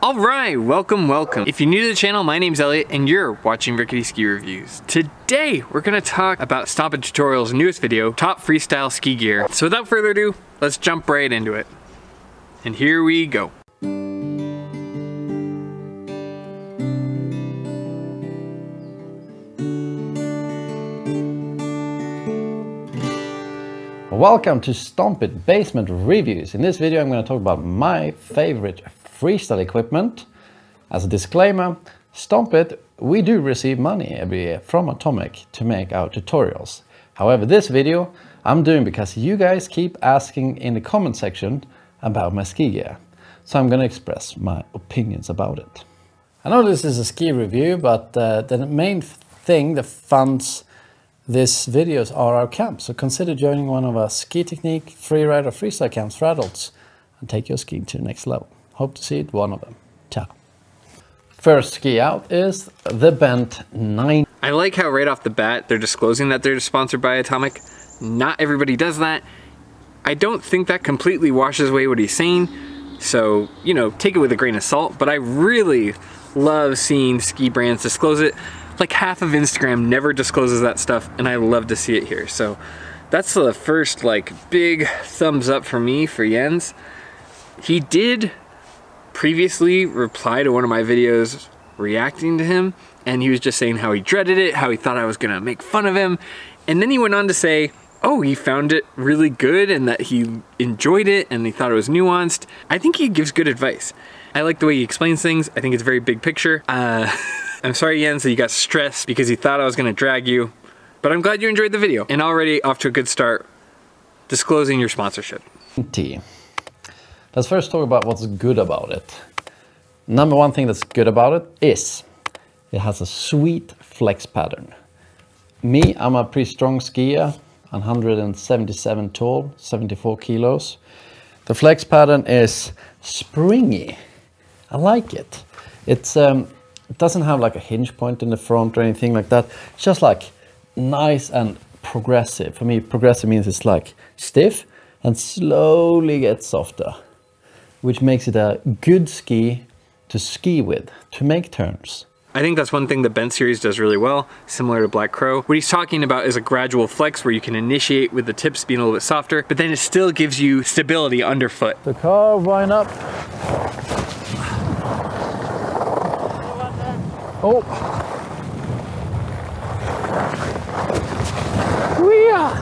Alright, welcome. If you're new to the channel, my name's Elliot and you're watching Rickety Ski Reviews. Today, we're gonna talk about Stompit Tutorial's newest video, Top Freestyle Ski Gear. So without further ado, let's jump right into it. And here we go. Welcome to Stompit Basement Reviews. In this video I'm going to talk about my favorite freestyle equipment. As a disclaimer, Stompit, we do receive money every year from Atomic to make our tutorials. However, this video I'm doing because you guys keep asking in the comment section about my ski gear. So I'm going to express my opinions about it. I know this is a ski review, but the main thing that funds these videos are our camps, so consider joining one of our ski technique, freeride or freestyle camps for adults and take your skiing to the next level. Hope to see you at one of them. Ciao. First ski out is the Bent 90. I like how right off the bat they're disclosing that they're sponsored by Atomic. Not everybody does that. I don't think that completely washes away what he's saying, so, you know, take it with a grain of salt, but I really love seeing ski brands disclose it. Like half of Instagram never discloses that stuff, and I love to see it here. So that's the first like big thumbs up for me for Jens. He did previously reply to one of my videos reacting to him, and he was just saying how he dreaded it, how he thought I was gonna make fun of him, and then he went on to say, oh, he found it really good and that he enjoyed it and he thought it was nuanced. I think he gives good advice. I like the way he explains things. I think it's very big picture. I'm sorry, Jens, that you got stressed because you thought I was gonna drag you, but I'm glad you enjoyed the video and already off to a good start disclosing your sponsorship. Let's first talk about what's good about it. Number one thing that's good about it is it has a sweet flex pattern. Me, I'm a pretty strong skier, 177 tall, 74 kilos. The flex pattern is springy. I like it. It doesn't have like a hinge point in the front or anything like that. It's just like nice and progressive. For me, progressive means it's like stiff and slowly gets softer, which makes it a good ski to ski with, to make turns. I think that's one thing the Bent series does really well, similar to Black Crow. What he's talking about is a gradual flex where you can initiate with the tips being a little bit softer, but then it still gives you stability underfoot. The car wind up. Oh! Wee-ah!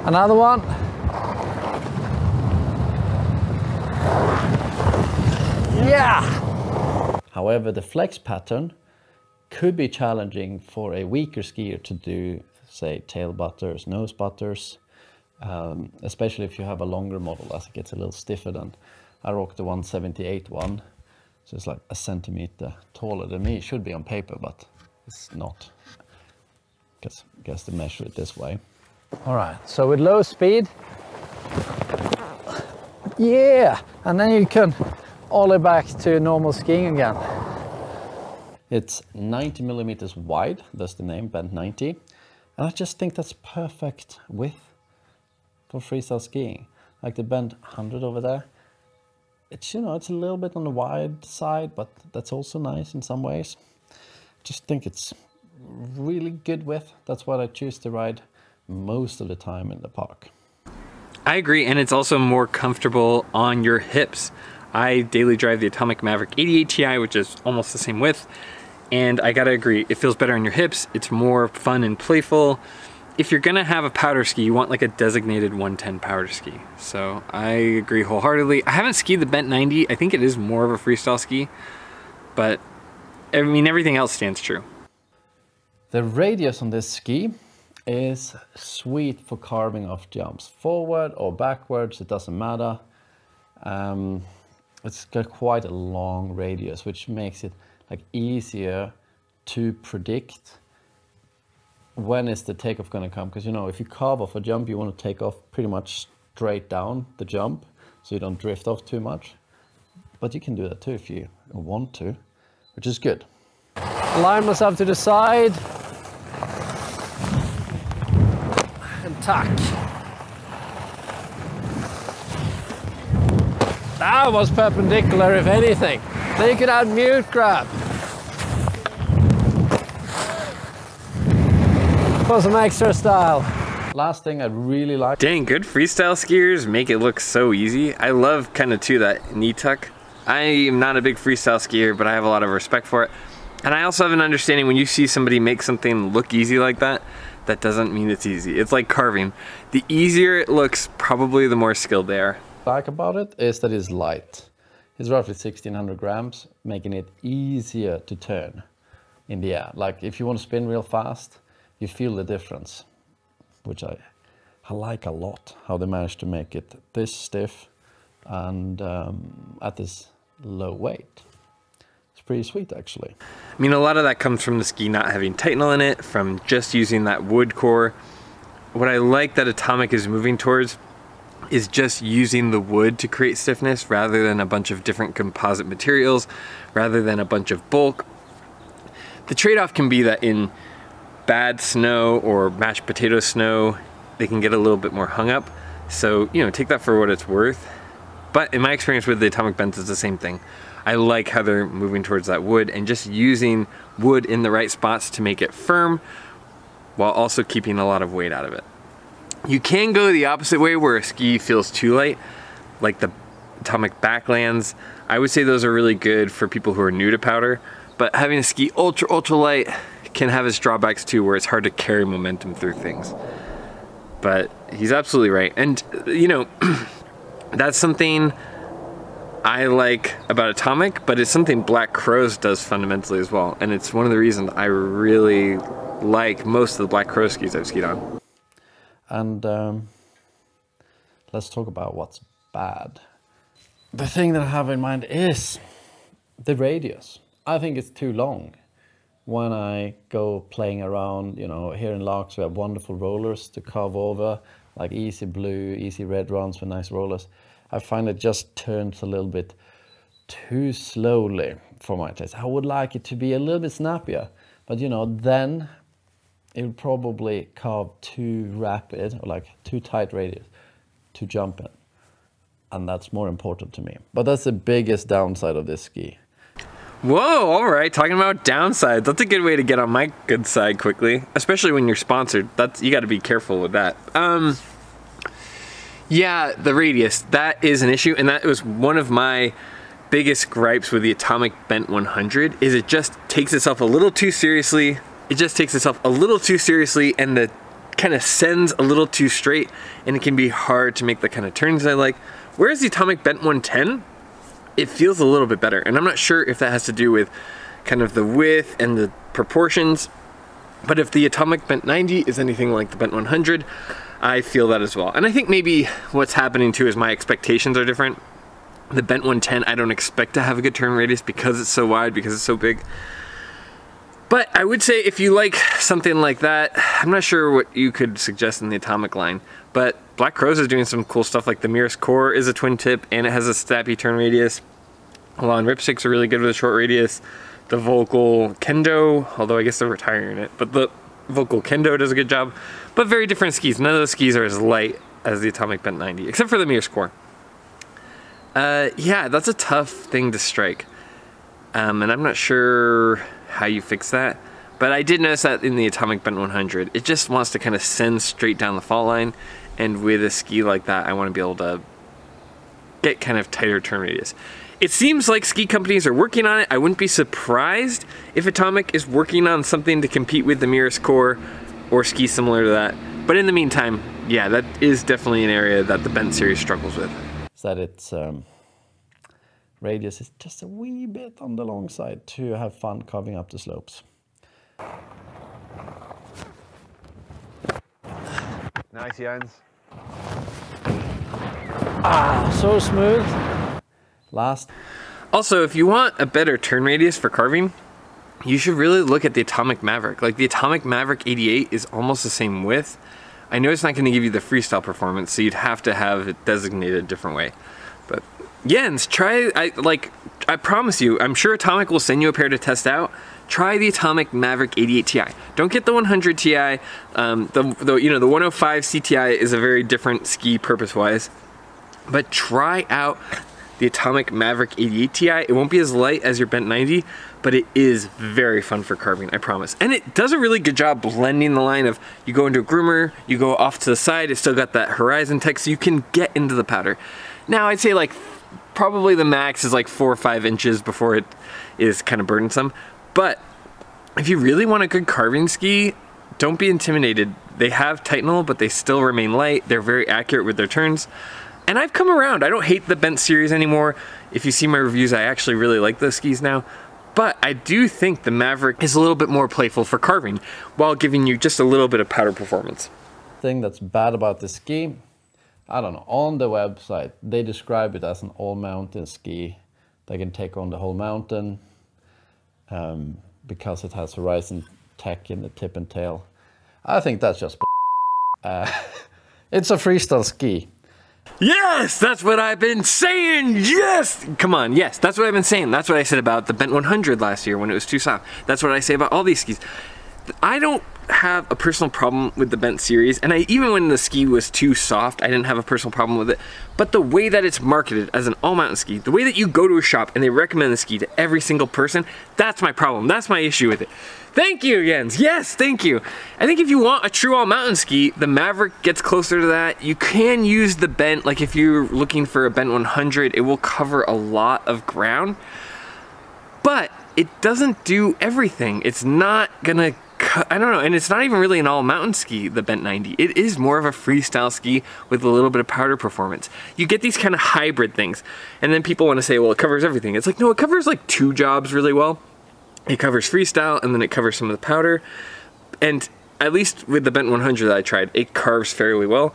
Another one. Yeah! However, the flex pattern could be challenging for a weaker skier to do, say, tail butters, nose butters, especially if you have a longer model, as it gets a little stiffer than I rock the 178 one. So it's like a centimeter taller than me. It should be on paper, but it's not. Guess they measure it this way. All right, so with low speed, yeah, and then you can ollie back to normal skiing again. It's 90 millimeters wide, that's the name, Bent 90. And I just think that's perfect width for freestyle skiing. Like the Bent 100 over there. It's, you know, it's a little bit on the wide side, but that's also nice in some ways. Just think it's really good width. That's what I choose to ride most of the time in the park. I agree, and it's also more comfortable on your hips. I daily drive the Atomic Maverick 88 Ti, which is almost the same width, and I gotta agree, it feels better on your hips. It's more fun and playful. If you're gonna have a powder ski, you want like a designated 110 powder ski. So I agree wholeheartedly. I haven't skied the Bent 90. I think it is more of a freestyle ski, but I mean, everything else stands true. The radius on this ski is sweet for carving off jumps. Forward or backwards, it doesn't matter. It's got quite a long radius, which makes it like easier to predict when is the takeoff going to come, because you know, if you carve off a jump, you want to take off pretty much straight down the jump so you don't drift off too much, but you can do that too if you want to, which is good. Line myself to the side and tack. That was perpendicular, if anything. So you could add mute grab. For some extra style. Last thing I really like. Dang, good freestyle skiers make it look so easy. I love kind of too that knee tuck. I am not a big freestyle skier, but I have a lot of respect for it. And I also have an understanding when you see somebody make something look easy like that, that doesn't mean it's easy. It's like carving. The easier it looks, probably the more skilled they are. What I like about it is that it's light. It's roughly 1600 grams, making it easier to turn in the air. Like if you want to spin real fast, you feel the difference, which I like a lot, how they managed to make it this stiff and at this low weight. It's pretty sweet, actually. I mean, a lot of that comes from the ski not having Titanal in it, from just using that wood core. What I like that Atomic is moving towards is just using the wood to create stiffness rather than a bunch of different composite materials, rather than a bunch of bulk. The trade-off can be that in bad snow or mashed potato snow, they can get a little bit more hung up. So, you know, take that for what it's worth. But in my experience with the Atomic bends, it's the same thing. I like how they're moving towards that wood and just using wood in the right spots to make it firm while also keeping a lot of weight out of it. You can go the opposite way where a ski feels too light, like the Atomic backlands. I would say those are really good for people who are new to powder, but having a ski ultra light can have its drawbacks too, where it's hard to carry momentum through things. But he's absolutely right. And you know, that's something I like about Atomic, but it's something Black Crows does fundamentally as well. And it's one of the reasons I really like most of the Black Crow skis I've skied on. And let's talk about what's bad. The thing that I have in mind is the radius. I think it's too long. When I go playing around, you know, here in Larks we have wonderful rollers to carve over, like easy blue, easy red runs with nice rollers. I find it just turns a little bit too slowly for my taste. I would like it to be a little bit snappier, but you know, then it will probably carve too rapid or like too tight radius to jump in. And that's more important to me. But that's the biggest downside of this ski. Whoa, all right, talking about downsides. That's a good way to get on my good side quickly, especially when you're sponsored. You got to be careful with that. Yeah, the radius, that is an issue, and that was one of my biggest gripes with the Atomic Bent 100, is it just takes itself a little too seriously. It just takes itself a little too seriously, and the kind of sends a little too straight, and it can be hard to make the kind of turns I like. Whereas the Atomic Bent 110, it feels a little bit better, and I'm not sure if that has to do with kind of the width and the proportions, but if the Atomic Bent 90 is anything like the Bent 100, I feel that as well. And I think maybe what's happening too is my expectations are different. The Bent 110, I don't expect to have a good turn radius because it's so wide, because it's so big. But I would say if you like something like that, I'm not sure what you could suggest in the Atomic line, but Black Crows is doing some cool stuff, like the Mirror's Core is a twin tip and it has a snappy turn radius. Alon Ripsticks are really good with a short radius. The Vocal Kendo, although I guess they're retiring it, but the Vocal Kendo does a good job. But very different skis. None of those skis are as light as the Atomic Bent 90, except for the Mirror's Core. Yeah, that's a tough thing to strike. And I'm not sure how you fix that. But I did notice that in the Atomic Bent 100, it just wants to kind of send straight down the fault line. And with a ski like that, I want to be able to get kind of tighter turn radius. It seems like ski companies are working on it. I wouldn't be surprised if Atomic is working on something to compete with the Mirror's Core or ski similar to that. But in the meantime, yeah, that is definitely an area that the Bent series struggles with. So that its radius is just a wee bit on the long side to have fun carving up the slopes. Nice, Jens. Ah, so smooth. Last. Also, if you want a better turn radius for carving, you should really look at the Atomic Maverick. Like the Atomic Maverick 88 is almost the same width. I know it's not going to give you the freestyle performance, so you'd have to have it designated a different way. But Jens, try, I promise you, I'm sure Atomic will send you a pair to test out. Try the Atomic Maverick 88 Ti. Don't get the 100 Ti. You know, the 105 CTI is a very different ski purpose-wise. But try out the Atomic Maverick 88 Ti. It won't be as light as your Bent 90, but it is very fun for carving, I promise. And it does a really good job blending the line of, you go into a groomer, you go off to the side, it's still got that horizon tech, so you can get into the powder. Now I'd say like, probably the max is like 4 or 5 inches before it is kind of burdensome. But if you really want a good carving ski, don't be intimidated. They have Titanal, but they still remain light. They're very accurate with their turns. And I've come around. I don't hate the bent series anymore. If you see my reviews, I actually really like those skis now. But I do think the Maverick is a little bit more playful for carving while giving you just a little bit of powder performance. Thing that's bad about the ski, I don't know, on the website, they describe it as an all-mountain ski. They can take on the whole mountain because it has horizon tech in the tip and tail. I think that's just it's a freestyle ski. Yes, that's what I've been saying. Yes, come on. Yes, that's what I've been saying. That's what I said about the Bent 100 last year when it was too soft. That's what I say about all these skis. I don't have a personal problem with the Bent series, and even when the ski was too soft, I didn't have a personal problem with it. But the way that it's marketed as an all-mountain ski, the way that you go to a shop and they recommend the ski to every single person, that's my problem. That's my issue with it. Thank you, Jens. Yes, thank you. I think if you want a true all-mountain ski, the Maverick gets closer to that. You can use the Bent, like if you're looking for a Bent 100, it will cover a lot of ground, but it doesn't do everything. It's not gonna, I don't know, and it's not even really an all-mountain ski, the Bent 90. It is more of a freestyle ski with a little bit of powder performance. You get these kind of hybrid things, and then people want to say, well, it covers everything. It's like, no, it covers like 2 jobs really well. It covers freestyle, and then it covers some of the powder. And at least with the Bent 100 that I tried, it carves fairly well.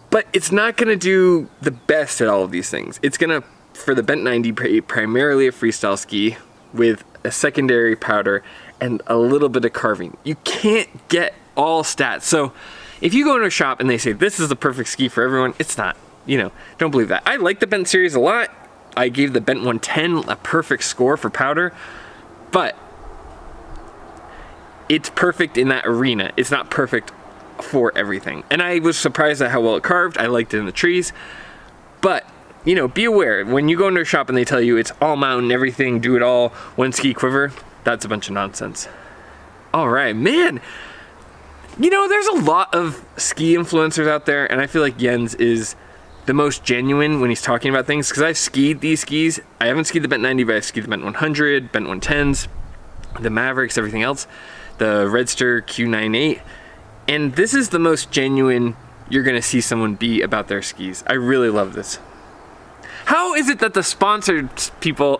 But it's not gonna do the best at all of these things. It's gonna, for the Bent 90, primarily a freestyle ski with a secondary powder and a little bit of carving. You can't get all stats. So if you go into a shop and they say, this is the perfect ski for everyone, it's not. You know, don't believe that. I like the Bent series a lot. I gave the Bent 110 a perfect score for powder, but it's perfect in that arena. It's not perfect for everything. And I was surprised at how well it carved. I liked it in the trees. But, you know, be aware, when you go into a shop and they tell you it's all mountain, everything, do it all, one ski quiver, that's a bunch of nonsense. All right, man. You know, there's a lot of ski influencers out there, and I feel like Jens is the most genuine when he's talking about things, because I've skied these skis. I haven't skied the Bent 90, but I've skied the Bent 100, Bent 110s, the Mavericks, everything else, the Redster Q98, and this is the most genuine you're gonna see someone be about their skis. I really love this. How is it that the sponsored people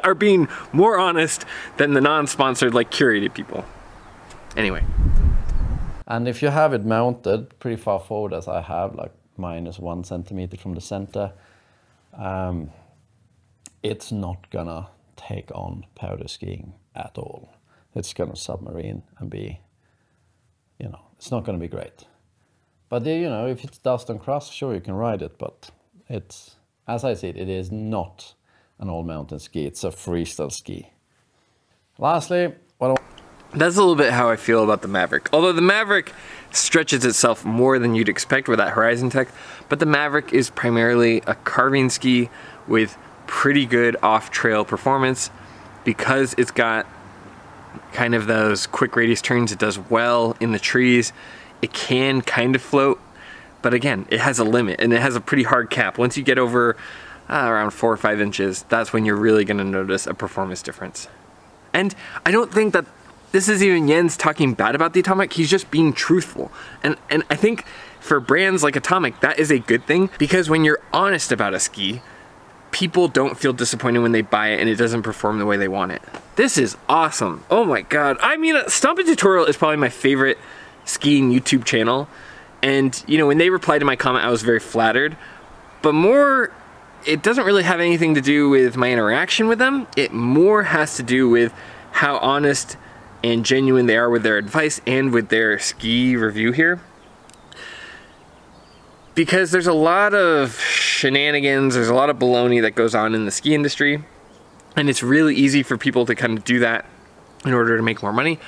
are being more honest than the non-sponsored, like curated people? Anyway. And if you have it mounted pretty far forward, as I have, like -1 centimeter from the center, it's not gonna take on powder skiing at all. It's gonna submarine and be, you know, it's not gonna be great. But you know, if it's dust and crust, sure, you can ride it, but it's, as I said, it is not an all-mountain ski. It's a freestyle ski. Lastly, that's a little bit how I feel about the Maverick. Although the Maverick stretches itself more than you'd expect with that horizon tech, but the Maverick is primarily a carving ski with pretty good off-trail performance. Because it's got kind of those quick radius turns, it does well in the trees. It can kind of float, but again, it has a limit and it has a pretty hard cap. Once you get over around 4 or 5 inches, that's when you're really gonna notice a performance difference. And I don't think that this is even Jens talking bad about the Atomic, he's just being truthful. And I think for brands like Atomic, that is a good thing, because when you're honest about a ski, people don't feel disappointed when they buy it and it doesn't perform the way they want it. This is awesome. Oh my God. I mean, Stompit Tutorial is probably my favorite skiing YouTube channel. And you know, when they replied to my comment, I was very flattered, but more, it doesn't really have anything to do with my interaction with them. It more has to do with how honest and genuine they are with their advice and with their ski review here. Because there's a lot of shenanigans, there's a lot of baloney that goes on in the ski industry, and it's really easy for people to kind of do that in order to make more money.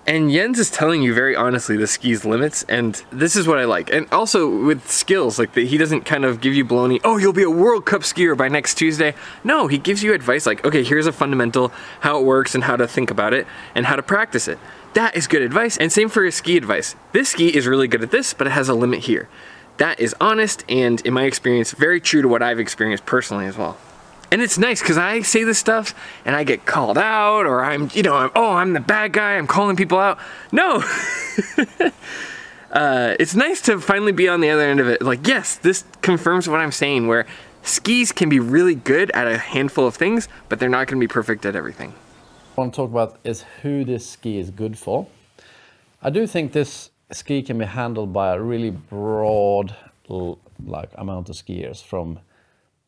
And Jens is telling you very honestly the ski's limits, and this is what I like. And also with skills, like he doesn't kind of give you baloney, oh, you'll be a World Cup skier by next Tuesday. No, he gives you advice like, okay, here's a fundamental, how it works and how to think about it and how to practice it. That is good advice. And same for his ski advice. This ski is really good at this, but it has a limit here. That is honest and, in my experience, very true to what I've experienced personally as well. And it's nice because I say this stuff and I get called out, or I'm the bad guy, I'm calling people out. No. It's nice to finally be on the other end of it. Like, yes, this confirms what I'm saying, where skis can be really good at a handful of things, but they're not going to be perfect at everything. What I want to talk about is who this ski is good for. I do think this ski can be handled by a really broad amount of skiers, from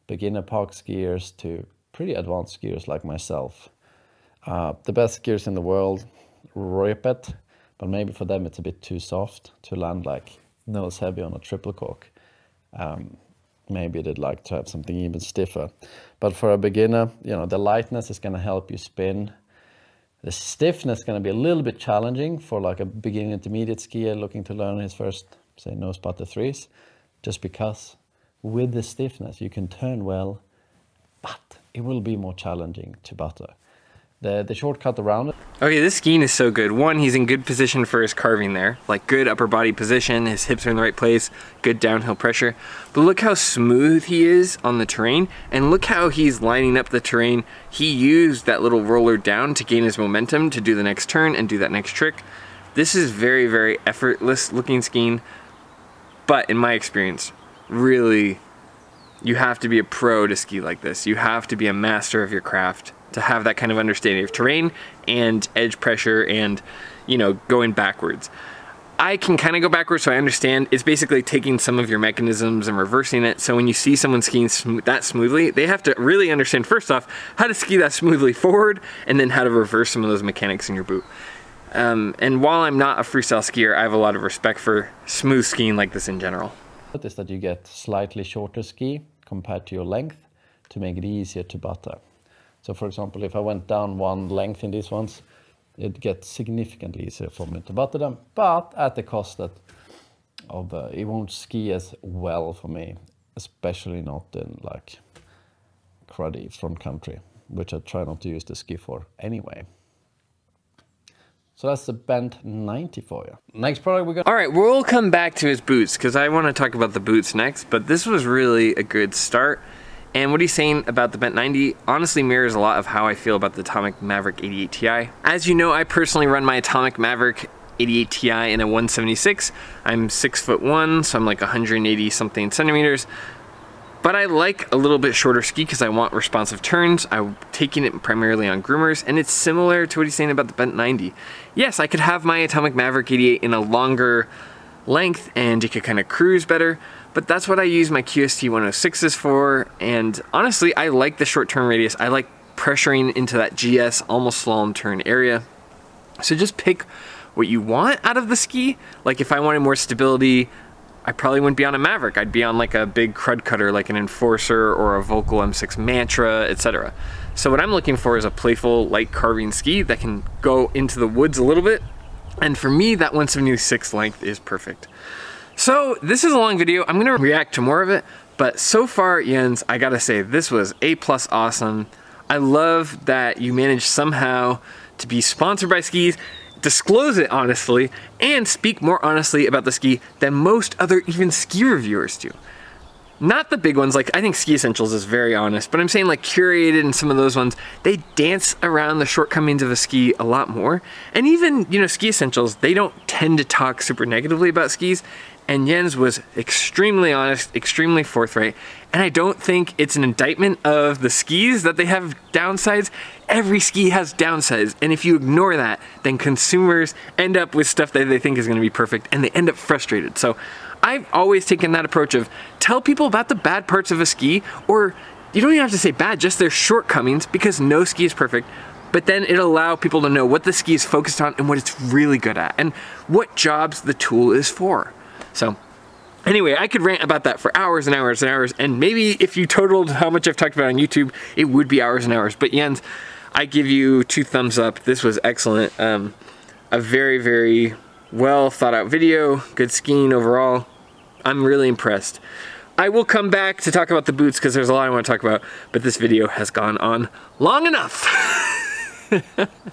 beginner park skiers to pretty advanced skiers like myself. The best skiers in the world rip it, but maybe for them it's a bit too soft to land like nose heavy on a triple cork. Maybe they'd like to have something even stiffer. But for a beginner, the lightness is going to help you spin. The stiffness is going to be a little bit challenging for like a beginning intermediate skier looking to learn his first, say, nose putter threes, just because with the stiffness you can turn well, but it will be more challenging to butter. The shortcut around it. Okay, this skiing is so good. One, he's in good position for his carving there, like good upper body position, his hips are in the right place, good downhill pressure. But look how smooth he is on the terrain, and look how he's lining up the terrain. He used that little roller down to gain his momentum to do the next turn and do that next trick. This is very, very effortless looking skiing, but in my experience, really, you have to be a pro to ski like this. You have to be a master of your craft to have that kind of understanding of terrain and edge pressure and, going backwards. I can kind of go backwards, so I understand. It's basically taking some of your mechanisms and reversing it. So when you see someone skiing that smoothly, they have to really understand, first off, how to ski that smoothly forward, and then how to reverse some of those mechanics in your boot. And while I'm not a freestyle skier, I have a lot of respect for smooth skiing like this in general. Is that you get slightly shorter ski compared to your length to make it easier to butter. So for example, if I went down one length in these ones, it gets significantly easier for me to butter them, but at the cost of it won't ski as well for me, especially not in like cruddy front country, which I try not to use the ski for anyway. So that's the Bent 90 for you. Next product we got. All right, we'll come back to his boots because I want to talk about the boots next, but this was really a good start. And what he's saying about the Bent 90 honestly mirrors a lot of how I feel about the Atomic Maverick 88 Ti. As you know, I personally run my Atomic Maverick 88 Ti in a 176. I'm 6'1", so I'm like 180 something centimeters. But I like a little bit shorter ski because I want responsive turns. I'm taking it primarily on groomers, and it's similar to what he's saying about the Bent 90. Yes, I could have my Atomic Maverick 88 in a longer length and it could kind of cruise better, but that's what I use my QST 106s for. And honestly, I like the short turn radius. I like pressuring into that GS almost slalom turn area. So just pick what you want out of the ski. Like if I wanted more stability, I probably wouldn't be on a Maverick. I'd be on like a big crud cutter like an Enforcer or a Volcal M6 Mantra, etc. So what I'm looking for is a playful light carving ski that can go into the woods a little bit. And for me, that 176 length is perfect. So this is a long video. I'm gonna react to more of it, but so far, Jens, I gotta say, this was A+ awesome. I love that you managed somehow to be sponsored by skis, disclose it honestly, and speak more honestly about the ski than most other even ski reviewers do. Not the big ones, like I think Ski Essentials is very honest, but I'm saying like Curated and some of those ones, they dance around the shortcomings of a ski a lot more. And even, Ski Essentials, they don't tend to talk super negatively about skis. And Jens was extremely honest, extremely forthright. And I don't think it's an indictment of the skis that they have downsides. Every ski has downsides. And if you ignore that, then consumers end up with stuff that they think is gonna be perfect and they end up frustrated. So I've always taken that approach of tell people about the bad parts of a ski, or you don't even have to say bad, just their shortcomings, because no ski is perfect. But then it'll allow people to know what the ski is focused on and what it's really good at and what jobs the tool is for. So anyway, I could rant about that for hours and hours and hours, and maybe if you totaled how much I've talked about on YouTube, it would be hours and hours. But Jens, I give you 2 thumbs up. This was excellent. a very, very well thought out video. Good skiing overall. I'm really impressed. I will come back to talk about the boots because there's a lot I want to talk about, but this video has gone on long enough.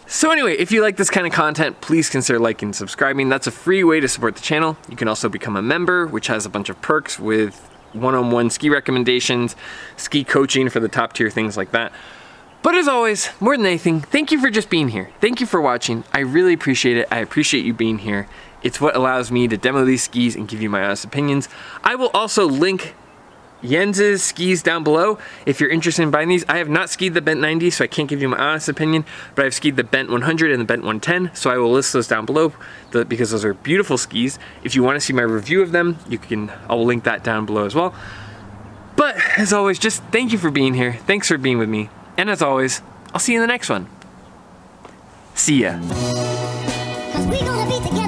So anyway, if you like this kind of content, please consider liking and subscribing. That's a free way to support the channel. You can also become a member, which has a bunch of perks with one-on-one ski recommendations, ski coaching for the top tier, things like that. But as always, more than anything, thank you for just being here. Thank you for watching. I really appreciate it. I appreciate you being here. It's what allows me to demo these skis and give you my honest opinions. I will also link Jens's skis down below if you're interested in buying these. I have not skied the Bent 90, so I can't give you my honest opinion, but I've skied the Bent 100 and the Bent 110, so I will list those down below because those are beautiful skis. If you want to see my review of them, I will link that down below as well. But as always, just thank you for being here. Thanks for being with me. And as always, I'll see you in the next one. See ya. 'Cause we gonna be together.